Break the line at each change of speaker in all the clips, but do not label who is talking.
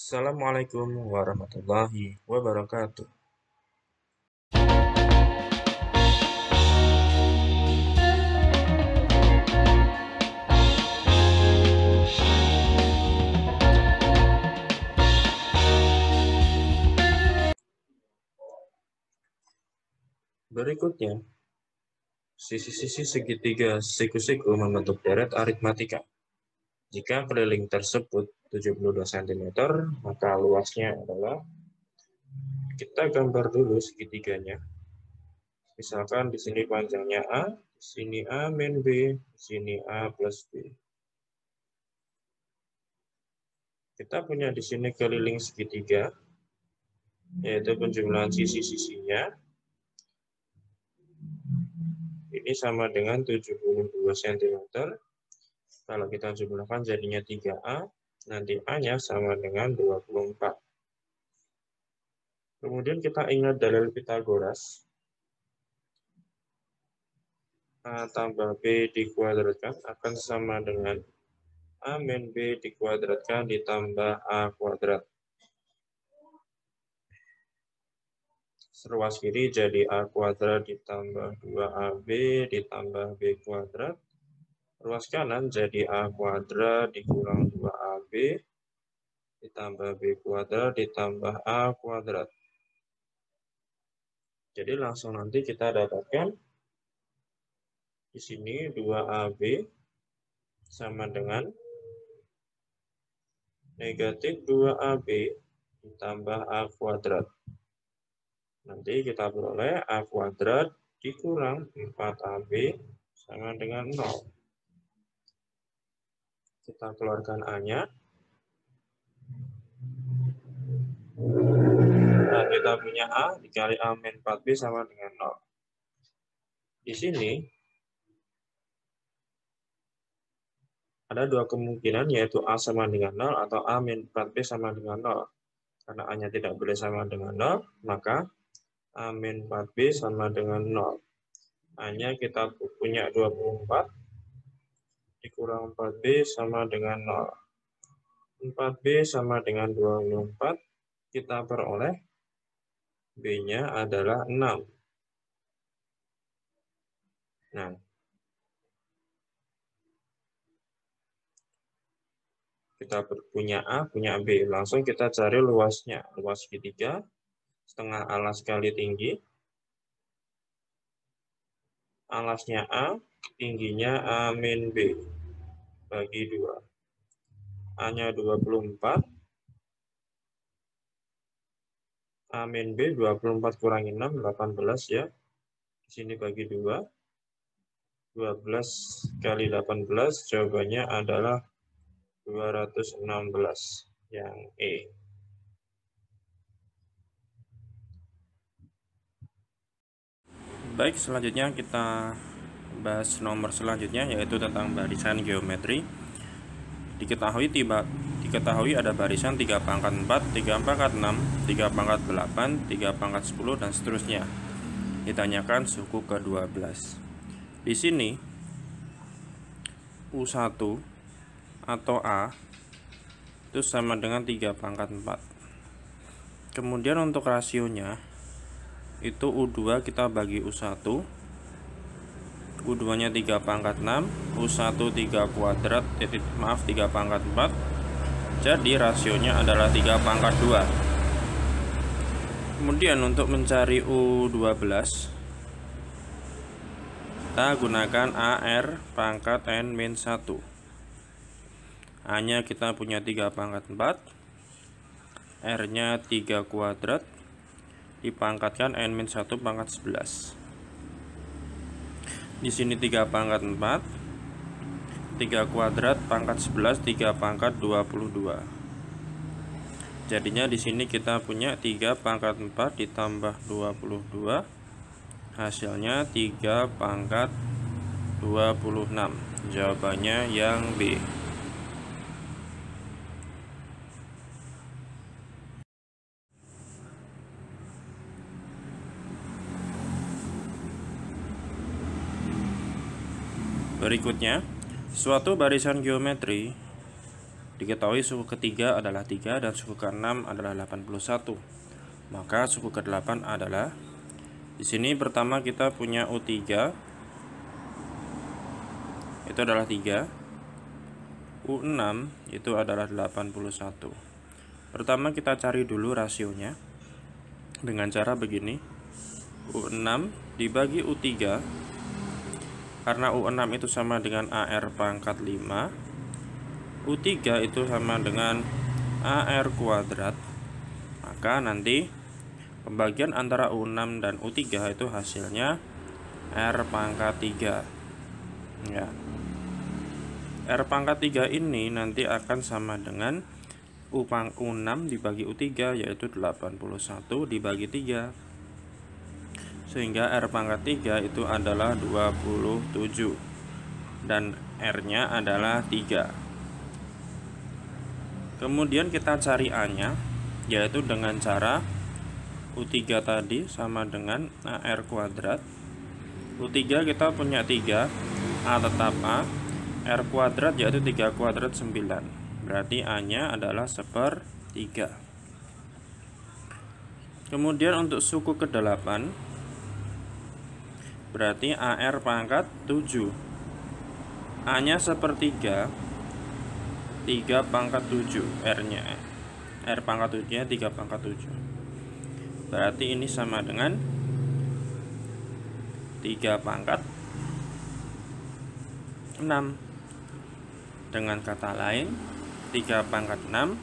Assalamualaikum warahmatullahi wabarakatuh. Berikutnya, sisi-sisi segitiga siku-siku membentuk deret aritmatika. Jika keliling tersebut 72 cm, maka luasnya adalah, kita gambar dulu segitiganya. Misalkan di sini panjangnya A, di sini A min B, di sini A plus B. Kita punya di sini keliling segitiga, yaitu penjumlahan sisi-sisinya. Ini sama dengan 72 cm. Kalau kita jumlahkan jadinya 3A, nanti A-nya sama dengan 24. Kemudian kita ingat dalil Pitagoras. A tambah B dikuadratkan akan sama dengan A min B dikuadratkan ditambah A kuadrat. Ruas kiri jadi A kuadrat ditambah 2AB ditambah B kuadrat. Ruas kanan jadi A kuadrat dikurang 2AB ditambah B kuadrat ditambah A kuadrat. Jadi langsung nanti kita dapatkan di sini 2AB sama dengan negatif 2AB ditambah A kuadrat. Nanti kita peroleh A kuadrat dikurang 4AB sama dengan 0. Kita keluarkan A-nya. Nah, kita punya A dikali A min 4B sama dengan 0. Di sini ada dua kemungkinan, yaitu A sama dengan 0 atau A min 4B sama dengan 0. Karena A-nya tidak boleh sama dengan 0, maka A min 4B sama dengan 0. A-nya kita punya 24, dikurang 4B sama dengan 0. 4B sama dengan 24, kita peroleh B-nya adalah 6. Nah, kita punya A, punya B. Langsung kita cari luasnya. Luas segitiga, setengah alas kali tinggi. Alasnya A, tingginya A min B. Bagi 2. A-nya 24. A min B, 24 kurangi 6, 18 ya. Di sini bagi 2. 12 kali 18, jawabannya adalah 216 yang E. Baik, selanjutnya kita bahas nomor selanjutnya, yaitu tentang barisan geometri. Diketahui ada barisan 3 pangkat 4, 3 pangkat 6, 3 pangkat 8, 3 pangkat 10, dan seterusnya. Ditanyakan suku ke-12. Di sini U1 atau A itu sama dengan 3 pangkat 4. Kemudian untuk rasionya itu U2 kita bagi U1. U2 nya 3 pangkat 6, U1 3 kuadrat, 3 pangkat 4. Jadi rasionya adalah 3 pangkat 2. Kemudian untuk mencari U12, kita gunakan AR pangkat N-1. A-nya kita punya 3 pangkat 4, R-nya 3 kuadrat, dipangkatkan N-1 pangkat 11. Di sini 3 pangkat 4, 3 kuadrat pangkat 11, 3 pangkat 22. Jadinya di sini kita punya 3 pangkat 4 ditambah 22. Hasilnya 3 pangkat 26. Jawabannya yang B. Berikutnya, suatu barisan geometri
Diketahui suku ketiga adalah 3 dan suku ke-6 adalah 81. Maka suku ke-8 adalah, di sini pertama kita punya U3 itu adalah 3, U6 itu adalah 81. Pertama kita cari dulu rasionya dengan cara begini. U6 dibagi U3, karena U6 itu sama dengan AR pangkat 5, U3 itu sama dengan AR kuadrat, maka nanti pembagian antara U6 dan U3 itu hasilnya R pangkat 3 ya. R pangkat 3 ini nanti akan sama dengan U6 dibagi U3, yaitu 81 dibagi 3, sehingga R pangkat 3 itu adalah 27 dan R nya adalah 3. Kemudian kita cari A nya, yaitu dengan cara U3 tadi sama dengan AR kuadrat. U3 kita punya 3, A tetap A, R kuadrat yaitu 3 kuadrat 9, berarti A nya adalah 1/3. Kemudian untuk suku ke-8 berarti AR pangkat 7, A nya 1/3, 3 pangkat 7, R nya R pangkat 7 nya 3 pangkat 7, berarti ini sama dengan 3 pangkat 6. Dengan kata lain 3 pangkat 6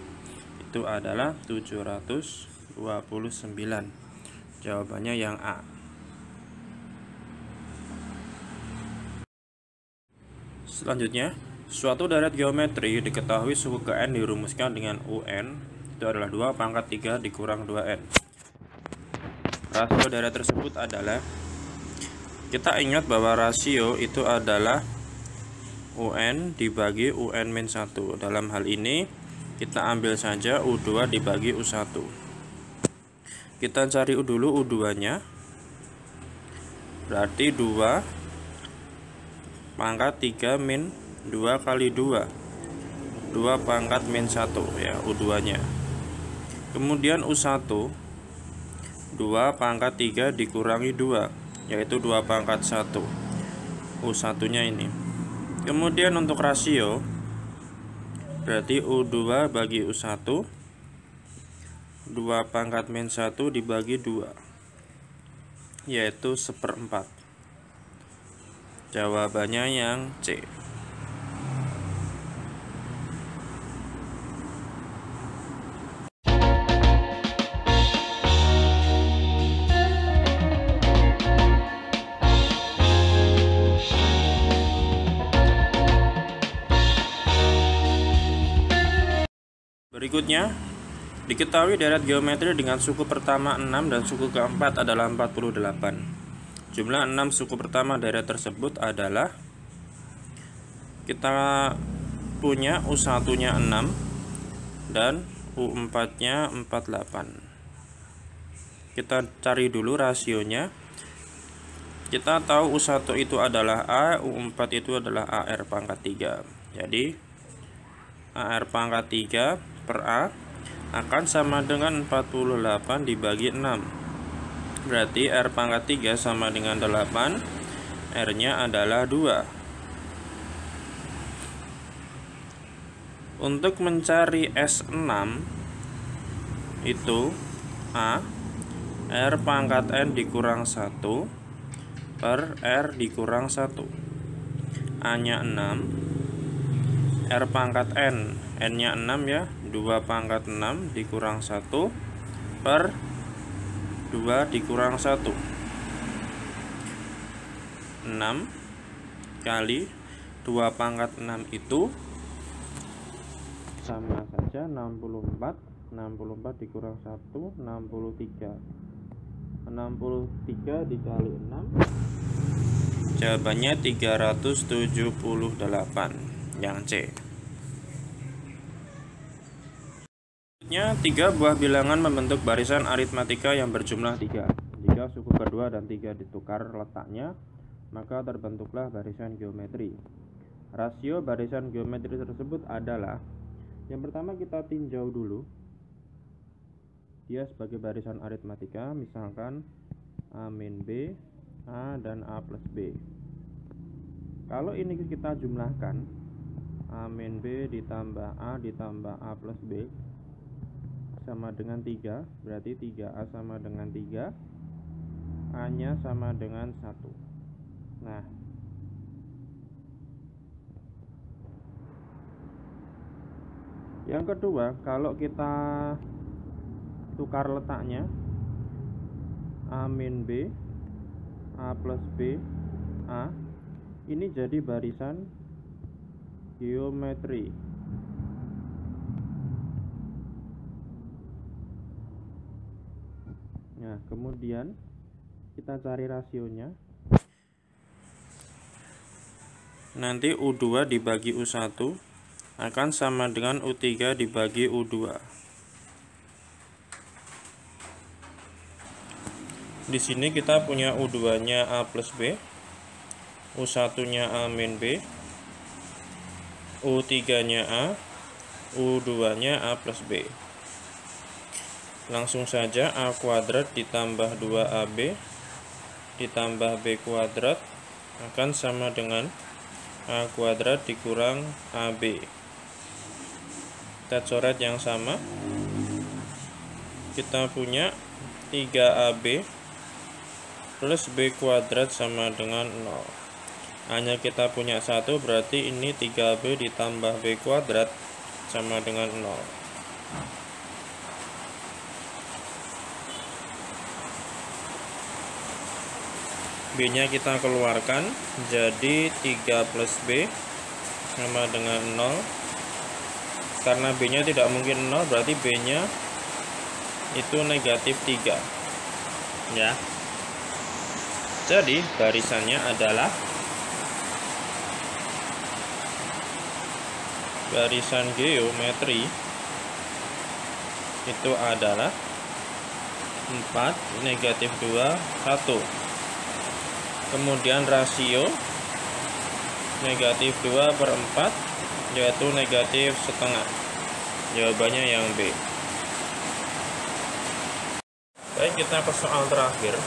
itu adalah 729. Jawabannya yang A. Selanjutnya, suatu deret geometri diketahui suku ke N dirumuskan dengan UN itu adalah 2 pangkat 3 dikurang 2N. Rasio deret tersebut adalah, kita ingat bahwa rasio itu adalah UN dibagi UN-1. Dalam hal ini kita ambil saja U2 dibagi U1. Kita cari dulu U2 nya, berarti 2 pangkat 3 min 2 kali 2, 2 pangkat min 1 ya U2 nya. Kemudian U1 2 pangkat 3 dikurangi 2, yaitu 2 pangkat 1 U1 nya ini. Kemudian untuk rasio berarti U2 bagi U1, 2 pangkat min 1 dibagi 2, yaitu 1/4. Jawabannya yang C. Berikutnya, diketahui deret geometri dengan suku pertama 6 dan suku keempat adalah 48. Jumlah 6 suku pertama deret tersebut adalah, kita punya U1 nya 6 dan U4 nya 48. Kita cari dulu rasionya. Kita tahu U1 itu adalah A, U4 itu adalah AR pangkat 3. Jadi AR pangkat 3 per A akan sama dengan 48 dibagi 6. Berarti R pangkat 3 sama dengan 8, R nya adalah 2. Untuk mencari S6 itu A, R pangkat N dikurang 1 per R dikurang 1. A nya 6, R pangkat N, N nya 6 ya, 2 pangkat 6 dikurang 1 per 2 dikurang 1. 6 kali 2 pangkat 6 itu sama saja 64. 64 dikurang 1, 63. 63 dikali 6, jawabannya 378, yang C. 3 buah bilangan membentuk barisan aritmatika yang berjumlah 3. Jika suku kedua dan 3 ditukar letaknya, maka terbentuklah barisan geometri. Rasio barisan geometri tersebut adalah Yang pertama kita tinjau dulu dia sebagai barisan aritmatika, misalkan A min B, A dan A plus B. Kalau ini kita jumlahkan, A min B ditambah A plus B sama dengan 3, berarti 3A sama dengan 3, A nya sama dengan 1. Nah, yang kedua, kalau kita tukar letaknya, A min B, A plus B, A, ini jadi barisan geometri. Nah, kemudian kita cari rasionya. Nanti U2 dibagi U1 akan sama dengan U3 dibagi U2. Di sini kita punya U2-nya A plus B, U1-nya A min B, U3-nya A, U2-nya A plus B. Langsung saja A kuadrat ditambah 2AB ditambah B kuadrat akan sama dengan A kuadrat dikurang AB. Kita coret yang sama. Kita punya 3AB plus B kuadrat sama dengan 0. Hanya kita punya 1, berarti ini 3B ditambah B kuadrat sama dengan 0. B nya kita keluarkan, jadi 3 plus B sama dengan 0. Karena B nya tidak mungkin 0, berarti B nya itu negatif 3 ya. Jadi barisannya adalah barisan geometri itu adalah 4, negatif 2, 1. Kemudian rasio negatif 2/4 yaitu negatif setengah. Jawabannya yang B. Baik, kita ke soal terakhir.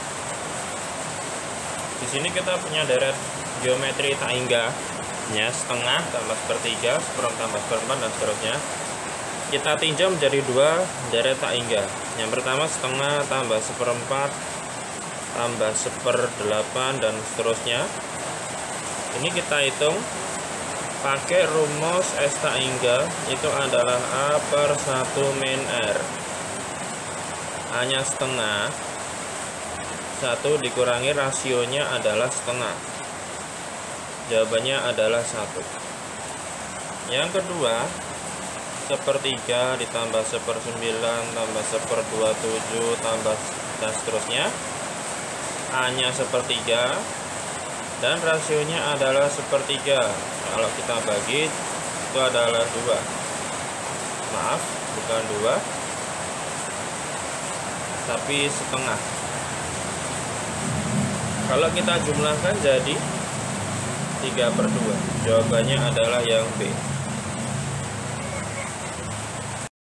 Di sini kita punya deret geometri tak hingga, ya, setengah tambah sepertiga, seperempat tambah seperempat dan seterusnya. Kita tinjau menjadi 2 deret tak hingga. Yang pertama setengah tambah seperempat tambah 1/8 dan seterusnya. Ini kita hitung pakai rumus S tak hingga, itu adalah A per 1 min R. A-nya setengah, 1 dikurangi rasionya adalah setengah. Jawabannya adalah 1. Yang kedua, 1/3 ditambah 1/9 tambah 1/27 tambah dan seterusnya. A-nya 1/3 dan rasionya adalah 1/3. Kalau kita bagi itu adalah 2. Maaf, bukan 2 tapi setengah. Kalau kita jumlahkan jadi 3/2. Jawabannya adalah yang B.